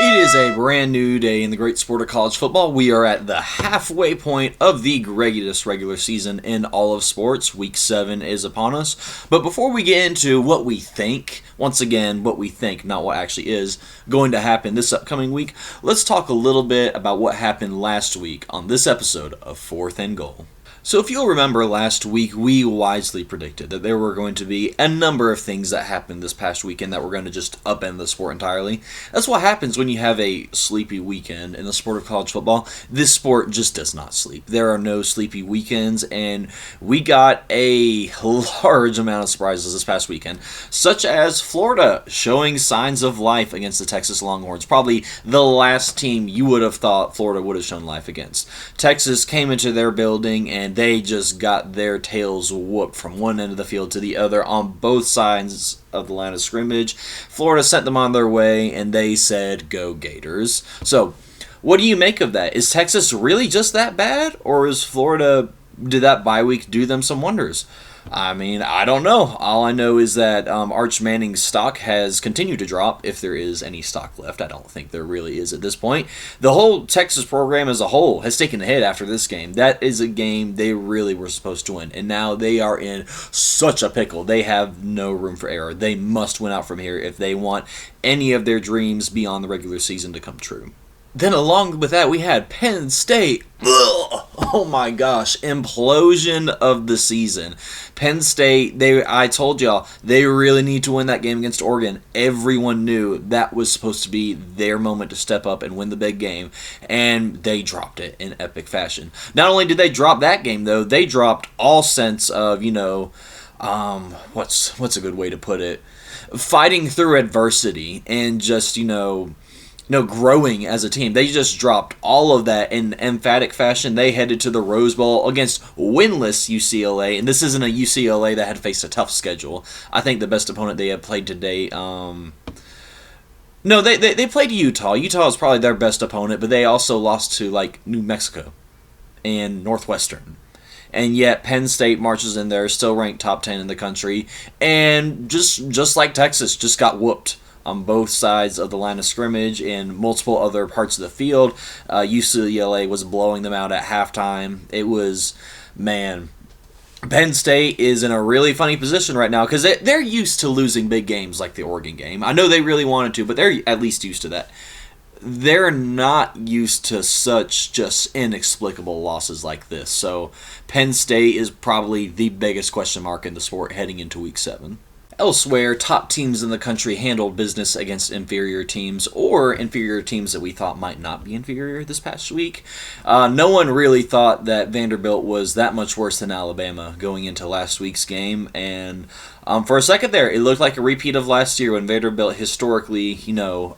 It is a brand new day in the great sport of college football. We are at the halfway point of the greatest regular season in all of sports. Week 7 is upon us. But before we get into what we think, once again, what we think, not what actually is, going to happen this upcoming week, let's talk a little bit about what happened last week on this episode of 4th and Goal. So if you'll remember last week, we wisely predicted that there were going to be a number of things that happened this past weekend that were going to just upend the sport entirely. That's what happens when you have a sleepy weekend in the sport of college football. This sport just does not sleep. There are no sleepy weekends, and we got a large amount of surprises this past weekend, such as Florida showing signs of life against the Texas Longhorns. Probably the last team you would have thought Florida would have shown life against. Texas came into their building and they just got their tails whooped from one end of the field to the other on both sides of the line of scrimmage. Florida sent them on their way, and they said, "Go Gators." So, what do you make of that? Is Texas really just that bad, or is Florida, did that bye week do them some wonders? I mean, I don't know. All I know is that Arch Manning's stock has continued to drop, if there is any stock left. I don't think there really is at this point. The whole Texas program as a whole has taken a hit after this game. That is a game they really were supposed to win, and now they are in such a pickle. They have no room for error. They must win out from here if they want any of their dreams beyond the regular season to come true. Then along with that, we had Penn State. Ugh, oh my gosh, implosion of the season. Penn State, I told y'all, they really need to win that game against Oregon. Everyone knew that was supposed to be their moment to step up and win the big game, and they dropped it in epic fashion. Not only did they drop that game, though, they dropped all sense of, what's a good way to put it? Fighting through adversity and just, growing as a team. They just dropped all of that in emphatic fashion. They headed to the Rose Bowl against winless UCLA, and this isn't a UCLA that had faced a tough schedule. I think the best opponent they have played to date, they played Utah. Utah is probably their best opponent, but they also lost to, New Mexico and Northwestern. And yet Penn State marches in there, still ranked top 10 in the country, and just like Texas, just got whooped on both sides of the line of scrimmage in multiple other parts of the field. UCLA was blowing them out at halftime. It was, Penn State is in a really funny position right now because they're used to losing big games like the Oregon game. I know they really wanted to, but they're at least used to that. They're not used to such just inexplicable losses like this. So Penn State is probably the biggest question mark in the sport heading into Week 7. Elsewhere, top teams in the country handled business against inferior teams or inferior teams that we thought might not be inferior this past week. No one really thought that Vanderbilt was that much worse than Alabama going into last week's game, and for a second there, it looked like a repeat of last year when Vanderbilt historically,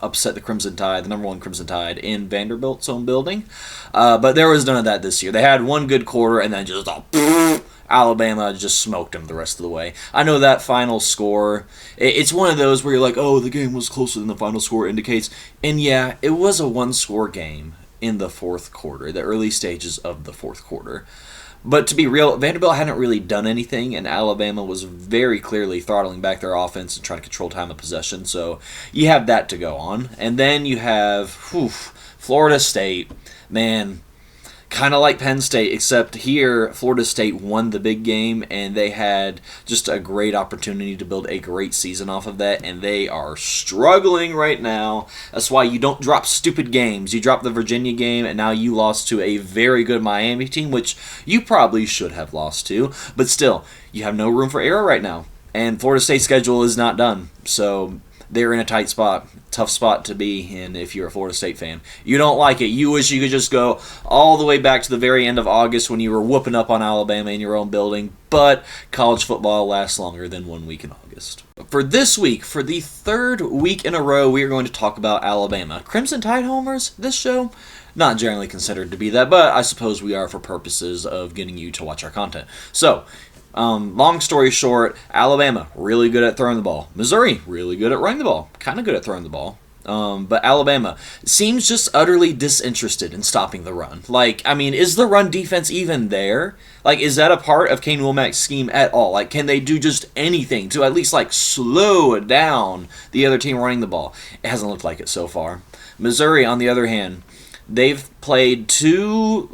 upset the Crimson Tide, the number one Crimson Tide, in Vanderbilt's own building. But there was none of that this year. They had one good quarter and then just Alabama just smoked them the rest of the way. I know that final score, it's one of those where you're like, oh, the game was closer than the final score indicates. And yeah, it was a one-score game in the fourth quarter, the early stages of the fourth quarter. But to be real, Vanderbilt hadn't really done anything, and Alabama was very clearly throttling back their offense and trying to control time of possession. So you have that to go on. And then you have Florida State. Man, kind of like Penn State, except here Florida State won the big game, and they had just a great opportunity to build a great season off of that, and they are struggling right now. That's why you don't drop stupid games. You dropped the Virginia game, and now you lost to a very good Miami team, which you probably should have lost to, but still, you have no room for error right now, and Florida State's schedule is not done, so they're in a tight spot, tough spot to be in if you're a Florida State fan. You don't like it. You wish you could just go all the way back to the very end of August when you were whooping up on Alabama in your own building, but college football lasts longer than 1 week in August. For this week, for the third week in a row, we are going to talk about Alabama. Crimson Tide homers, this show? Not generally considered to be that, but I suppose we are for purposes of getting you to watch our content. So, long story short, Alabama, really good at throwing the ball. Missouri, really good at running the ball. Kind of good at throwing the ball. But Alabama seems just utterly disinterested in stopping the run. Like, I mean, is the run defense even there? Like, is that a part of Kane Womack's scheme at all? Like, can they do just anything to at least, like, slow down the other team running the ball? It hasn't looked like it so far. Missouri, on the other hand, they've played two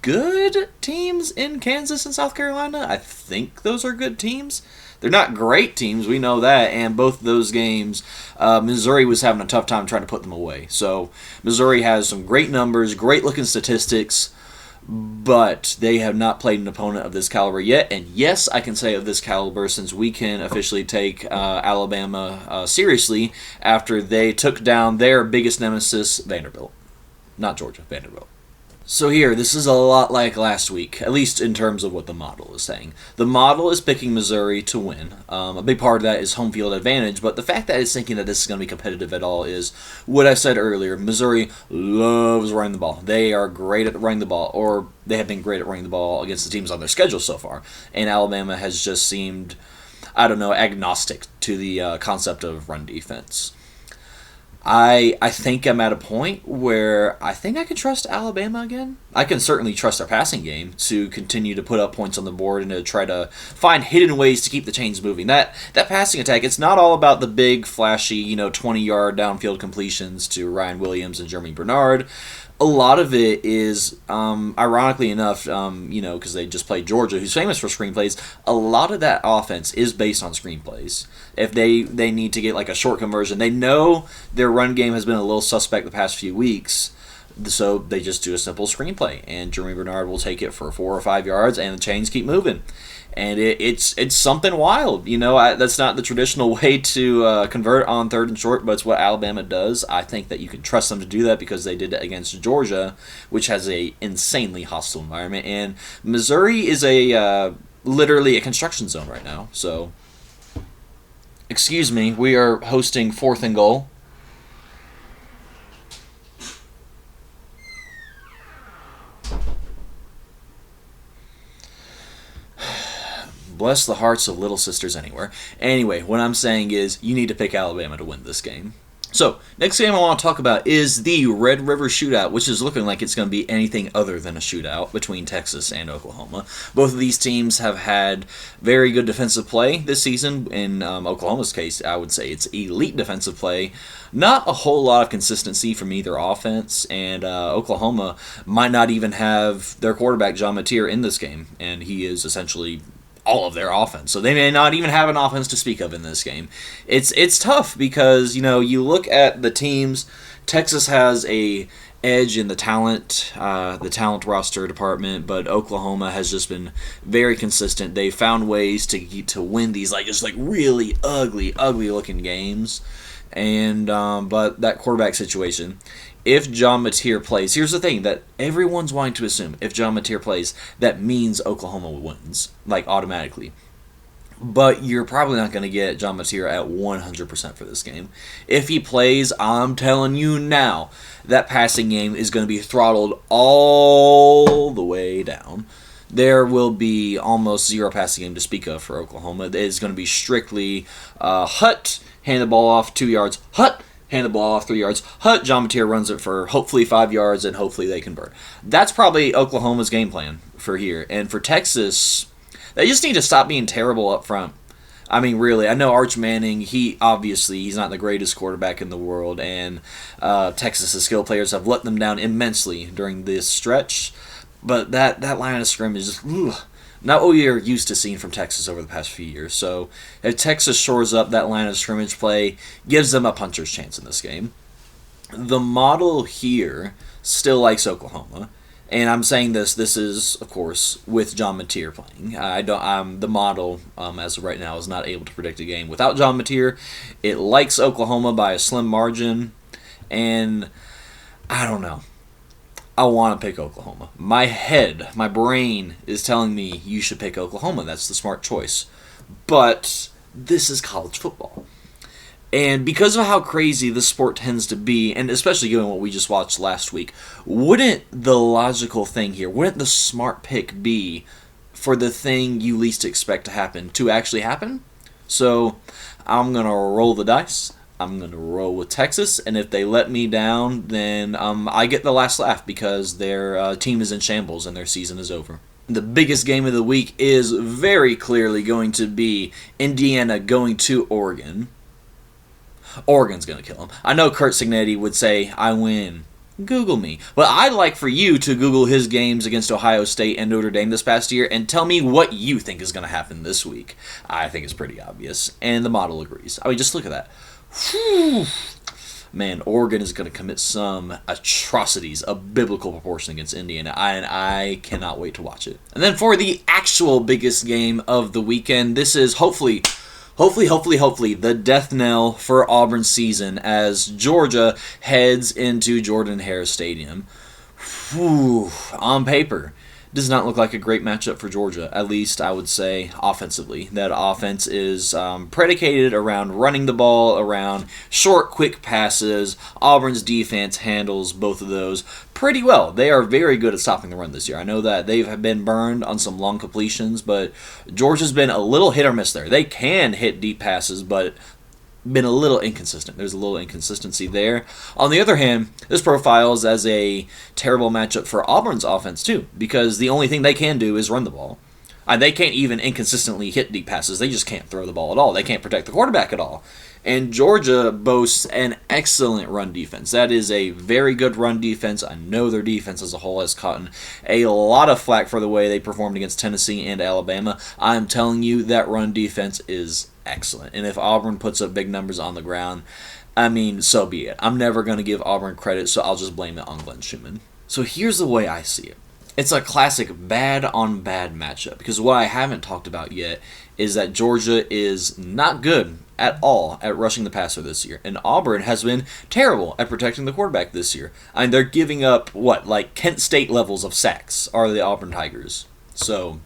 good teams in Kansas and South Carolina. I think those are good teams. They're not great teams, we know that, and both of those games, Missouri was having a tough time trying to put them away. So Missouri has some great numbers, great-looking statistics, but they have not played an opponent of this caliber yet. And yes, I can say of this caliber since we can officially take Alabama seriously after they took down their biggest nemesis, Vanderbilt. Not Georgia, Vanderbilt. So here, this is a lot like last week, at least in terms of what the model is saying. The model is picking Missouri to win. A big part of that is home field advantage, but the fact that it's thinking that this is going to be competitive at all is what I said earlier. Missouri loves running the ball. They are great at running the ball, or they have been great at running the ball against the teams on their schedule so far. And Alabama has just seemed, I don't know, agnostic to the concept of run defense. I think I'm at a point where I think I can trust Alabama again. I can certainly trust their passing game to continue to put up points on the board and to try to find hidden ways to keep the chains moving. That passing attack, it's not all about the big, flashy, 20-yard downfield completions to Ryan Williams and Jeremy Bernard. A lot of it is, ironically enough, because they just played Georgia, who's famous for screenplays, a lot of that offense is based on screenplays. If they need to get like a short conversion, they know their run game has been a little suspect the past few weeks, so they just do a simple screenplay, and Jeremy Bernard will take it for 4 or 5 yards, and the chains keep moving. And it's something wild, that's not the traditional way to convert on third and short, but it's what Alabama does. I think that you can trust them to do that because they did it against Georgia, which has a insanely hostile environment, and Missouri is literally a construction zone right now. So, excuse me, we are hosting 4th and goal. Bless the hearts of little sisters anywhere. Anyway, what I'm saying is you need to pick Alabama to win this game. So, next game I want to talk about is the Red River Shootout, which is looking like it's going to be anything other than a shootout between Texas and Oklahoma. Both of these teams have had very good defensive play this season. In Oklahoma's case, I would say it's elite defensive play. Not a whole lot of consistency from either offense, and Oklahoma might not even have their quarterback, John Mateer, in this game, and he is essentially all of their offense. So they may not even have an offense to speak of in this game. It's tough because, you look at the teams. Texas has a edge in the talent roster department, but Oklahoma has just been very consistent. They found ways to win these really ugly looking games. And but that quarterback situation, if John Mateer plays, here's the thing that everyone's wanting to assume. If John Mateer plays, that means Oklahoma wins, automatically. But you're probably not going to get John Mateer at 100% for this game. If he plays, I'm telling you now, that passing game is going to be throttled all the way down. There will be almost zero passing game to speak of for Oklahoma. It is going to be strictly Hutt, hand the ball off 2 yards, Hutt, hand the ball off 3 yards. John Mateer runs it for hopefully 5 yards, and hopefully they convert. That's probably Oklahoma's game plan for here. And for Texas, they just need to stop being terrible up front. I mean, really, I know Arch Manning, he's not the greatest quarterback in the world, and Texas' skill players have let them down immensely during this stretch. But that line of scrimmage is just not what we are used to seeing from Texas over the past few years. So if Texas shores up that line of scrimmage play, gives them a puncher's chance in this game. The model here still likes Oklahoma. And I'm saying this is, of course, with John Mateer playing. The model, as of right now, is not able to predict a game without John Mateer. It likes Oklahoma by a slim margin. And I don't know. I want to pick Oklahoma. My brain is telling me you should pick Oklahoma. That's the smart choice. But this is college football. And because of how crazy this sport tends to be, and especially given what we just watched last week, wouldn't the logical thing here, wouldn't the smart pick be for the thing you least expect to happen actually happen? So I'm going to roll the dice. I'm going to roll with Texas, and if they let me down, then I get the last laugh because their team is in shambles and their season is over. The biggest game of the week is very clearly going to be Indiana going to Oregon. Oregon's going to kill them. I know Kurt Signetti would say, I win. Google me. But I'd like for you to Google his games against Ohio State and Notre Dame this past year and tell me what you think is going to happen this week. I think it's pretty obvious, and the model agrees. I mean, just look at that. Whew. Man, Oregon is going to commit some atrocities of biblical proportion against Indiana, and I cannot wait to watch it. And then for the actual biggest game of the weekend, this is hopefully the death knell for Auburn's season as Georgia heads into Jordan-Hare Stadium. Whew, on paper, does not look like a great matchup for Georgia, at least I would say offensively. That offense is predicated around running the ball, around short, quick passes. Auburn's defense handles both of those pretty well. They are very good at stopping the run this year. I know that they've been burned on some long completions, but Georgia's been a little hit or miss there. They can hit deep passes, but been a little inconsistent. There's a little inconsistency there. On the other hand, this profiles as a terrible matchup for Auburn's offense too, because the only thing they can do is run the ball. They can't even inconsistently hit deep passes. They just can't throw the ball at all. They can't protect the quarterback at all. And Georgia boasts an excellent run defense. That is a very good run defense. I know their defense as a whole has gotten a lot of flack for the way they performed against Tennessee and Alabama. I'm telling you, that run defense is excellent. And if Auburn puts up big numbers on the ground, I mean, so be it. I'm never going to give Auburn credit, so I'll just blame it on Glenn Schumann. So here's the way I see it. It's a classic bad-on-bad matchup, because what I haven't talked about yet is that Georgia is not good at all at rushing the passer this year, and Auburn has been terrible at protecting the quarterback this year. I mean, they're giving up, like Kent State levels of sacks are the Auburn Tigers. So,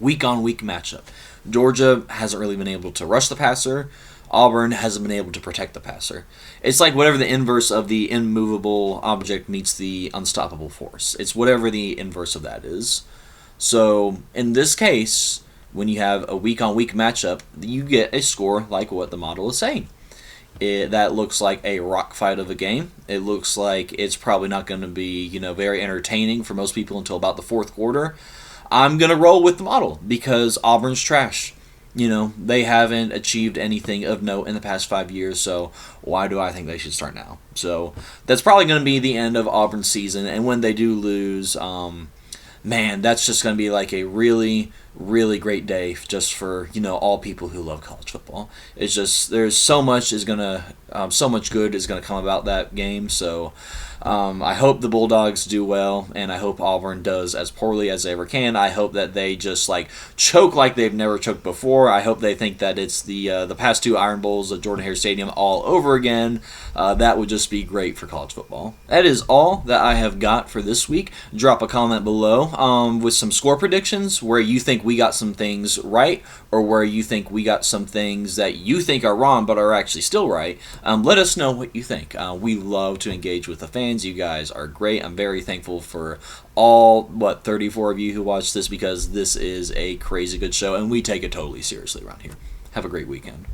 week-on-week matchup. Georgia hasn't really been able to rush the passer. Auburn hasn't been able to protect the passer. It's like whatever the inverse of the immovable object meets the unstoppable force. It's whatever the inverse of that is. So, in this case, when you have a week-on-week matchup, you get a score like what the model is saying. That looks like a rock fight of a game. It looks like it's probably not going to be, very entertaining for most people until about the fourth quarter. I'm going to roll with the model because Auburn's trash. They haven't achieved anything of note in the past 5 years, so why do I think they should start now? So that's probably going to be the end of Auburn's season, and when they do lose, that's just going to be like a really, really great day just for, all people who love college football. It's just, there's so much so much good is going to come about that game, so I hope the Bulldogs do well, and I hope Auburn does as poorly as they ever can. I hope that they just choke like they've never choked before. I hope they think that it's the past two Iron Bowls at Jordan-Hare Stadium all over again. That would just be great for college football. That is all that I have got for this week. Drop a comment below with some score predictions where you think we got some things right, or where you think we got some things that you think are wrong but are actually still right. Let us know what you think. We love to engage with the fans. You guys are great. I'm very thankful for all, 34 of you who watch this, because this is a crazy good show, and we take it totally seriously around here. Have a great weekend.